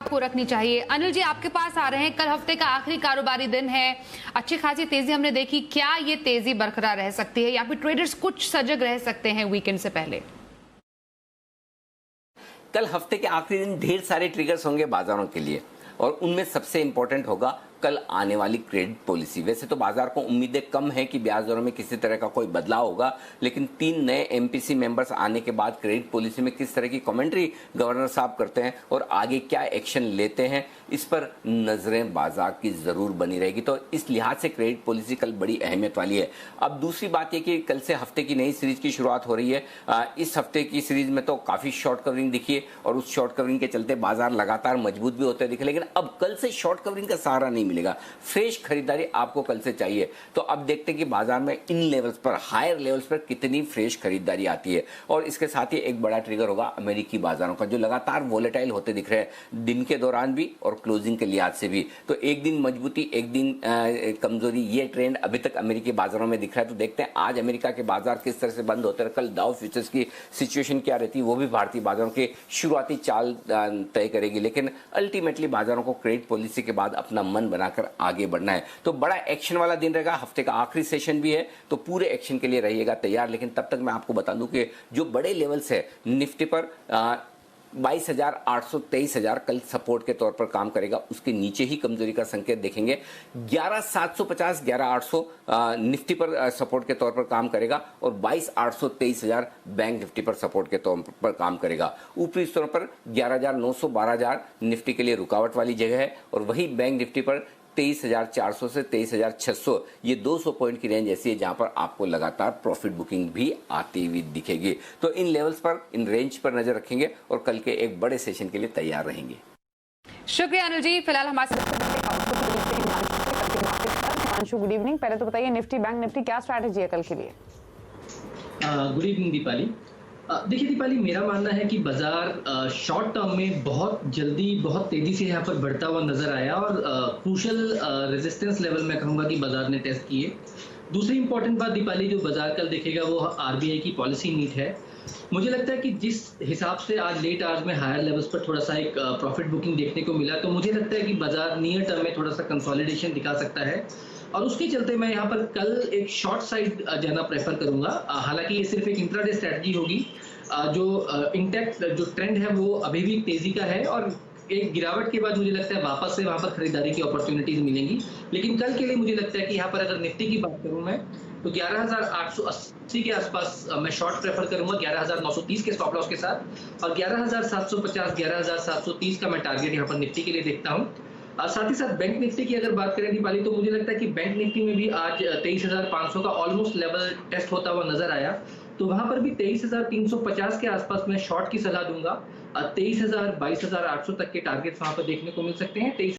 को रखनी चाहिए। अनिल जी आपके पास आ रहे हैं, कल हफ्ते का आखिरी कारोबारी दिन है, अच्छी खासी तेजी हमने देखी, क्या ये तेजी बरकरार रह सकती है या फिर ट्रेडर्स कुछ सजग रह सकते हैं वीकेंड से पहले? कल हफ्ते के आखिरी दिन ढेर सारे ट्रिगर्स होंगे बाजारों के लिए और उनमें सबसे इंपॉर्टेंट होगा कल आने वाली क्रेडिट पॉलिसी। वैसे तो बाजार को उम्मीदें कम है कि ब्याज दरों में किसी तरह का कोई बदलाव होगा, लेकिन 3 नए एमपीसी मेंबर्स आने के बाद क्रेडिट पॉलिसी में किस तरह की कमेंट्री गवर्नर साहब करते हैं और आगे क्या एक्शन लेते हैं, इस पर नजरें बाजार की जरूर बनी रहेगी। तो इस लिहाज से क्रेडिट पॉलिसी कल बड़ी अहमियत वाली है। अब दूसरी बात यह कि कल से हफ्ते की नई सीरीज की शुरुआत हो रही है। इस हफ्ते की सीरीज में तो काफी शॉर्ट कवरिंग दिखी है और उस शॉर्ट कवरिंग के चलते बाजार लगातार मजबूत भी होते दिखे, लेकिन अब कल से शॉर्ट कवरिंग का सहारा नहीं मिलेगा, फ्रेश खरीदारी आपको कल से चाहिए। तो अब देखते हैं कि बाजार में इन लेवल्स पर, हायर लेवल्स पर कितनी फ्रेश खरीदारी आती है। और इसके साथ ही एक बड़ा ट्रिगर होगा अमेरिकी बाजारों का, जो लगातार वोलेटाइल होते दिख रहे हैं दिन के दौरान भी और क्लोजिंग के लिहाज से भी। तो एक दिन मजबूती, एक दिन कमजोरी, ये ट्रेंड अभी तक अमेरिकी बाजारों में दिख रहा है। तो देखते हैं आज अमेरिका के बाजार किस तरह से बंद होते हैं, कल डाउ फ्यूचर्स की सिचुएशन क्या रहती है, वो भी भारतीय बाजारों के शुरुआती चाल तय करेगी। लेकिन अल्टीमेटली बाजारों को क्रेडिट पॉलिसी के बाद अपना मन बनाकर आगे बढ़ना है। तो बड़ा एक्शन वाला दिन रहेगा, हफ्ते का आखिरी सेशन भी है, तो पूरे एक्शन के लिए रहिएगा तैयार। लेकिन तब तक मैं आपको बता दूं कि जो बड़े लेवल्स है निफ्टी पर 22,800 23,000 कल सपोर्ट के तौर पर काम करेगा, उसके नीचे ही कमजोरी का संकेत देखेंगे। 11,750 11,800 निफ्टी पर सपोर्ट के तौर पर काम करेगा और 22,800 23,000 बैंक निफ्टी पर सपोर्ट के तौर पर काम करेगा। ऊपरी स्तरों पर 11,900 12,000 निफ्टी के लिए रुकावट वाली जगह है और वही बैंक निफ्टी पर 23,400 से 23,600, ये 200 पॉइंट की रेंज ऐसी है जहां पर आपको लगातार प्रॉफिट बुकिंग भी आती हुई दिखेगी। तो इन लेवल्स पर, इन रेंज पर नजर रखेंगे और कल के एक बड़े सेशन के लिए तैयार रहेंगे। शुक्रिया अनिल जी। फिलहाल हमारे गुड इवनिंग। पहले तो बताइए निफ्टी, बैंक निफ्टी क्या स्ट्रैटेजी है कल के लिए? Good evening Deepali. देखिए दीपाली, मेरा मानना है कि बाजार शॉर्ट टर्म में बहुत जल्दी, बहुत तेजी से यहाँ पर बढ़ता हुआ नजर आया और क्रूशियल रेजिस्टेंस लेवल मैं कहूँगा कि बाजार ने टेस्ट किए। दूसरी इंपॉर्टेंट बात दीपाली जो बाजार कल देखेगा वो आरबीआई की पॉलिसी मीट है। मुझे लगता है कि जिस हिसाब से आज लेट आवर्स में हायर लेवल्स पर थोड़ा सा एक प्रॉफिट बुकिंग देखने को मिला, तो मुझे लगता है कि बाजार नियर टर्म में थोड़ा सा कंसोलिडेशन दिखा सकता है और उसके चलते मैं यहाँ पर कल एक शॉर्ट साइड जाना प्रेफर करूंगा। हालांकि ये सिर्फ एक इंट्राडे स्ट्रेटजी होगी। जो इंटैक्ट जो ट्रेंड है वो अभी भी तेजी का है और एक गिरावट के बाद मुझे लगता है वापस से वहां पर खरीदारी की अपॉर्चुनिटीज मिलेंगी। लेकिन कल के लिए मुझे लगता है कि यहाँ पर अगर निफ्टी की बात करूं मैं, तो 11,880 के आसपास मैं शॉर्ट प्रेफर करूंगा 11,930 के स्टॉप लॉस के साथ, और 11,750 11,730 का मैं टारगेट यहाँ पर निफ्टी के लिए देखता हूँ। साथ ही साथ बैंक निफ्टी की अगर बात करें दीपाली, तो मुझे लगता है कि बैंक निफ्टी में भी आज 23,500 का ऑलमोस्ट लेवल टेस्ट होता हुआ नजर आया, तो वहां पर भी 23,350 के आसपास मैं शॉर्ट की सलाह दूंगा। 23,000 22,800 तक के टारगेट्स वहां पर देखने को मिल सकते हैं।